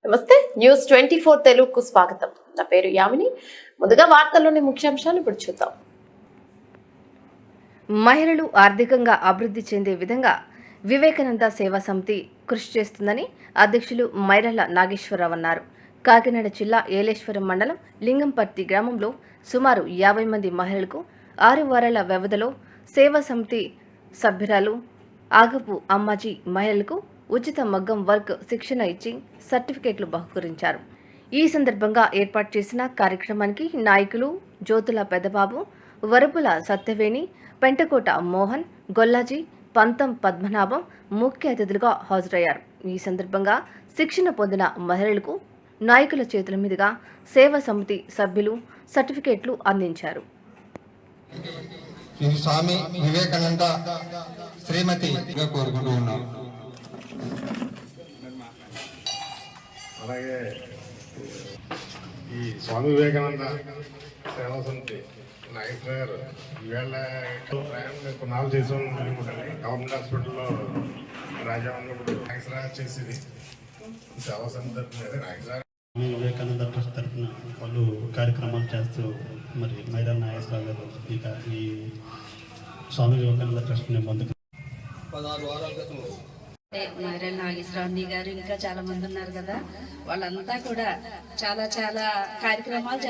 నమస్తే న్యూస్ 24 తెలుగుకు స్వాగతం. నా పేరు యామిని. ముందుగా వార్తల్లోని ముఖ్యాంశాలు ఇప్పుడు చూద్దాం. మహిళలు ఆర్థికంగా అభివృద్ధి చెందే విధంగా వివేకానంద సేవా సమితి కృషి చేస్తుందని అధ్యక్షులు మైరళ్ల నాగేశ్వరరావు అన్నారు. కాకినాడ జిల్లా ఏలేశ్వరం మండలం లింగంపర్తి గ్రామంలో సుమారు 50 మంది మహిళలకు 6 వారాల వ్యవధిలో సేవా సమితి సభ్యురాలు ఆగపు అమ్మాజీ మహిళలకు ఉచిత మగ్గం వర్క్ శిక్షణ ఇచ్చి సర్టిఫికేట్లు బహుకరించారు. ఈ సందర్భంగా ఏర్పాటు చేసిన కార్యక్రమానికి నాయకులు జ్యోతుల పెద్దబాబు, వరపుల సత్యవేణి, పెంటకోట మోహన్, గొల్లాజీ, పంతం పద్మనాభం ముఖ్య అతిథులుగా హాజరయ్యారు. ఈ సందర్భంగా శిక్షణ పొందిన మహిళలకు నాయకుల చేతుల మీదుగా సేవా సమితి సభ్యులు సర్టిఫికేట్లు అందించారు. స్వామి వివేకానంద శ్రీమతిగా కోరుకుంటూ ఉన్నాం. అలాగే ఈ స్వామి వివేకానంద సేవా సమితి నాగేశ్వర గారు ఈవేళ కొన్నాళ్ళు చేసాం. గవర్నమెంట్ హాస్పిటల్లో రాజా ఉన్నప్పుడు నాగేశ్వర గారు చేసేది సేవా సమితి తరఫున నాగేశ్వర వివేకానంద ట్రస్ట్ తరఫున వాళ్ళు కార్యక్రమాలు చేస్తూ మరి మైరళ్ల నాగేశ్వరరావు గారు ఈ స్వామి వివేకానంద ట్రస్ట్ని పొందుకు 16 వారాల క్రితం మైరళ్ల నాగేశ్వరరావు గారు ఇంకా చాలా మంది ఉన్నారు కదా, వాళ్ళంతా కూడా చాలా చాలా కార్యక్రమాలు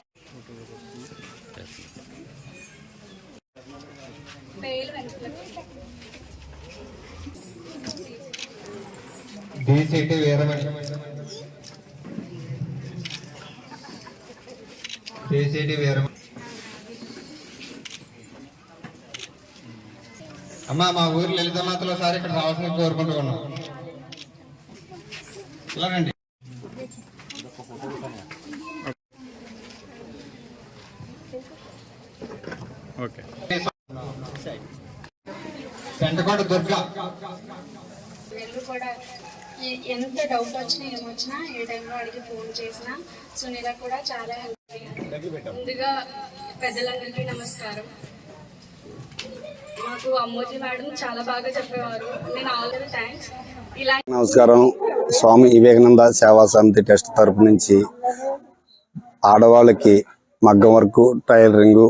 DCT వీరమణి, DCT వీరమణి. అమ్మా మా ఊరు లలితమాతలో సార్ ఇక్కడ రావాల్సిన కోరుకుంటూ ఉన్నాం. ఇలా రండి. పెంటకోట దుర్గా కూడా ఎంత డౌట్ వచ్చినా ఏమొచ్చినా ఏ టైంలో అడిగి ఫోన్ చేసినా సునీల కూడా చాలా హెల్ప్. ముందుగా పెద్దలందరికీ నమస్కారం. మాకు అమ్మోజీ మేడం చాలా బాగా చెప్పేవారు. నేను ఆల్ ది థ్యాంక్స్. ఇలా నమస్కారం. స్వామి వివేకానంద సేవా సమితి ట్రస్ట్ తరపు నుంచి ఆడవాళ్ళకి మగ్గం వర్క్, టైలరింగ్,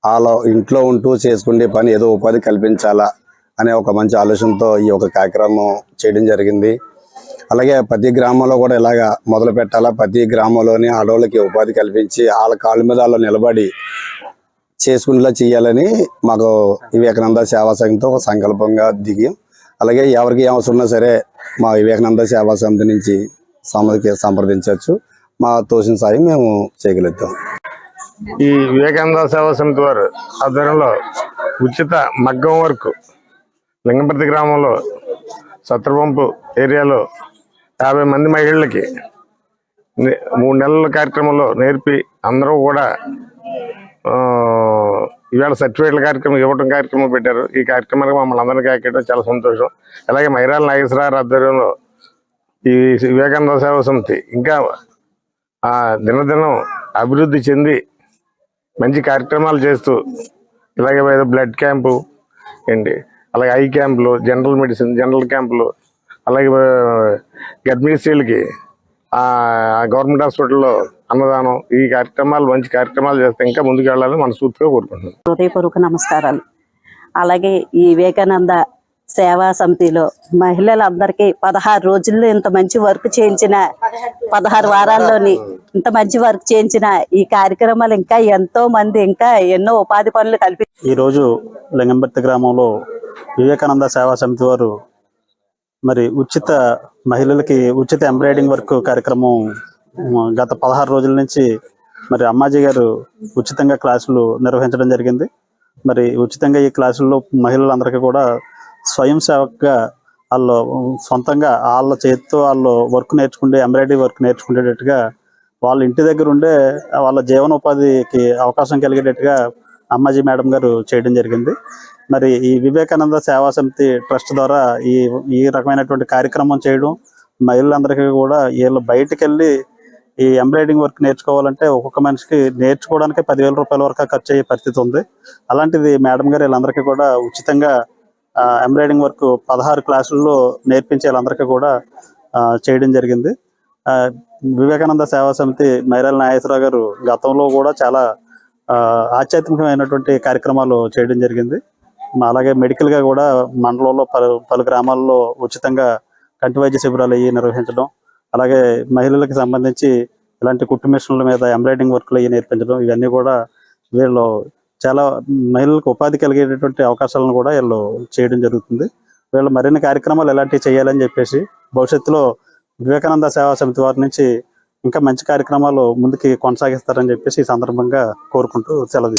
అలా ఇంట్లో ఉంటూ చేసుకునే పని ఏదో ఉపాధి కల్పించాలా అనే ఒక మంచి ఆలోచనతో ఈ ఒక కార్యక్రమం చేయడం జరిగింది. అలాగే ప్రతి గ్రామంలో కూడా ఇలాగా మొదలు పెట్టాలా, ప్రతి గ్రామంలోని ఆడవాళ్ళకి ఉపాధి కల్పించి వాళ్ళ కాళ్ళ మీద వాళ్ళు నిలబడి చేసుకునేలా చేయాలని మాకు వివేకానంద సేవా సమితితో ఒక సంకల్పంగా దిగి, అలాగే ఎవరికి అవసరం ఉన్నా సరే మా వివేకానంద సేవా సమితి నుంచి సంప్రదించవచ్చు. మా తోసిన సాయం మేము చేయగలుగుతాం. ఈ వివేకానంద సేవా సమితి వారు ఆధ్వర్యంలో ఉచిత మగ్గం వర్క్ లింగంపర్తి గ్రామంలో సత్రపంపు ఏరియాలో 50 మంది మహిళలకి 3 నెలల కార్యక్రమంలో నేర్పి అందరూ కూడా ఇవాళ సర్టిఫికేట్ల కార్యక్రమం ఇవ్వడం కార్యక్రమం పెట్టారు. ఈ కార్యక్రమానికి మమ్మల్ని అందరికీ ఎక్కడం చాలా సంతోషం. అలాగే మైరళ్ల నాగేశ్వరరావు ఆధ్వర్యంలో ఈ వివేకానంద సేవా సమితి ఇంకా దినదినం అభివృద్ధి చెంది మంచి కార్యక్రమాలు చేస్తూ, ఇలాగే ఏదో బ్లడ్ క్యాంపు ఏంటి, అలాగే ఐ క్యాంపులు, జనరల్ మెడిసిన్ జనరల్ క్యాంపులు, అలాగే గర్భిణీ స్త్రీలకి గవర్నమెంట్ హాస్పిటల్లో అన్నదానం, ఈ కార్యక్రమాలు మంచి కార్యక్రమాలు చేస్తే ఇంకా ముందుకు వెళ్ళాలని మనస్ఫూర్తిగా కోరుకుంటున్నాను. హృదయపూర్వక నమస్కారాలు. అలాగే ఈ వివేకానంద సేవా సమితిలో మహిళలందరికీ 16 రోజుల్లో ఇంత మంచి వర్క్ చేయించిన, 16 వారాల్లోని ఇంత మంచి వర్క్ చేయించిన ఈ కార్యక్రమాలు ఇంకా ఎంతో మంది ఇంకా ఎన్నో ఉపాధి పనులు ఈ రోజు లింగంపర్తి గ్రామంలో వివేకానంద సేవా సమితి వారు మరి మహిళలకి ఉచిత ఎంబ్రాయిడింగ్ వర్క్ కార్యక్రమం గత 16 రోజుల నుంచి మరి అమ్మాజీ గారు ఉచితంగా క్లాసులు నిర్వహించడం జరిగింది. మరి ఉచితంగా ఈ క్లాసుల్లో మహిళలందరికీ కూడా స్వయం సేవకుగా వాళ్ళు సొంతంగా వాళ్ళ చేతితో వాళ్ళు వర్క్ నేర్చుకుంటే, ఎంబ్రాయిడరీ వర్క్ నేర్చుకునేటట్టుగా వాళ్ళ ఇంటి దగ్గర ఉండే వాళ్ళ జీవనోపాధికి అవకాశం కలిగేటట్టుగా అమ్మాజీ మేడం గారు చేయడం జరిగింది. మరి ఈ వివేకానంద సేవా సమితి ట్రస్ట్ ద్వారా ఈ రకమైనటువంటి కార్యక్రమం చేయడం, మహిళలందరికీ కూడా వీళ్ళు బయటకు వెళ్ళి ఈ ఎంబ్రాయిడింగ్ వర్క్ నేర్చుకోవాలంటే ఒక్కొక్క మనిషికి నేర్చుకోవడానికి 10,000 రూపాయల వరకు ఖర్చు అయ్యే పరిస్థితి ఉంది. అలాంటిది మేడం గారు వీళ్ళందరికీ కూడా ఉచితంగా ఎంబ్రాయిడింగ్ వర్క్ 16 క్లాసుల్లో నేర్పించే వాళ్ళందరికీ కూడా చేయడం జరిగింది. వివేకానంద సేవా సమితి మైరాల నాగేశ్వరరావు గారు గతంలో కూడా చాలా ఆధ్యాత్మికమైనటువంటి కార్యక్రమాలు చేయడం జరిగింది. అలాగే మెడికల్గా కూడా మండలంలో పలు గ్రామాల్లో ఉచితంగా కంటి వైద్య శిబిరాలు అవి నిర్వహించడం, అలాగే మహిళలకు సంబంధించి ఇలాంటి కుట్టు మిషన్ల మీద ఎంబ్రాయిడింగ్ వర్క్లు అవి నేర్పించడం, ఇవన్నీ కూడా వీళ్ళు చాలా మహిళలకు ఉపాధి కలిగేటటువంటి అవకాశాలను కూడా వీళ్ళు చేయడం జరుగుతుంది. వీళ్ళు మరిన్ని కార్యక్రమాలు ఎలాంటివి చేయాలని చెప్పేసి భవిష్యత్తులో వివేకానంద సేవా సమితి వారి నుంచి ఇంకా మంచి కార్యక్రమాలు ముందుకి కొనసాగిస్తారని చెప్పేసి ఈ సందర్భంగా కోరుకుంటూ సెలవు.